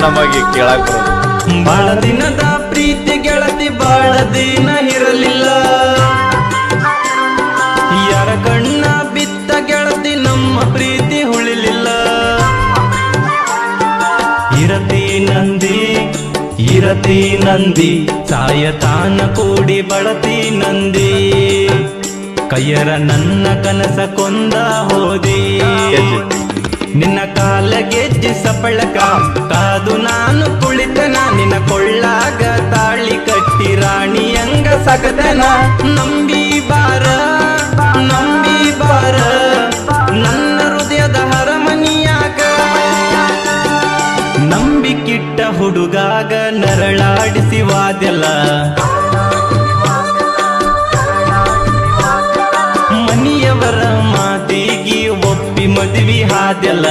ನಮಗೆ ಕೇಳಕ್ ಬರೋದು. ಬಾಳ ದಿನದ ಪ್ರೀತಿ ಗೆಳತಿ ಬಾಳ ದಿನ ಇರಲಿಲ್ಲ, ಯಾರ ಕಣ್ಣ ಬಿತ್ತ ಗೆಳತಿ ನಮ್ಮ ಪ್ರೀತಿ ಉಳಿಲಿಲ್ಲ. ಇರತಿ ನಂದಿ ಸಾಯತಾನ ಕೂಡಿ ಬಳತಿ ನಂದಿ, ಕೈಯರ ನನ್ನ ಕನಸ ಕೊಂದ ಹೋದಿ. ನಿನ್ನ ಕಾಲ ಗೆಜ್ಜಿ ಸಪಳಕ ಕಾದು ನಾನು ಕುಳಿತನ, ನಿನ್ನ ಕೊಳ್ಳಾಗ ತಾಳಿ ಕಟ್ಟಿ ರಾಣಿಯಂಗ ಸಗದನ. ನಂಬಿ ಬಾರ ನನ್ನ ಹೃದಯದ ಹರಮನಿಯಾಗ, ನಂಬಿಕಿಟ್ಟ ಹುಡುಗಾಗ ನರಳಾಡಿಸಿ ವಾದ್ಯಲ್ಲ. ಮನಿಯವರ ಮಾತಿಗೆ ಒಪ್ಪಿ ಮದುವೆ ಹಾದ್ಯಲ್ಲ.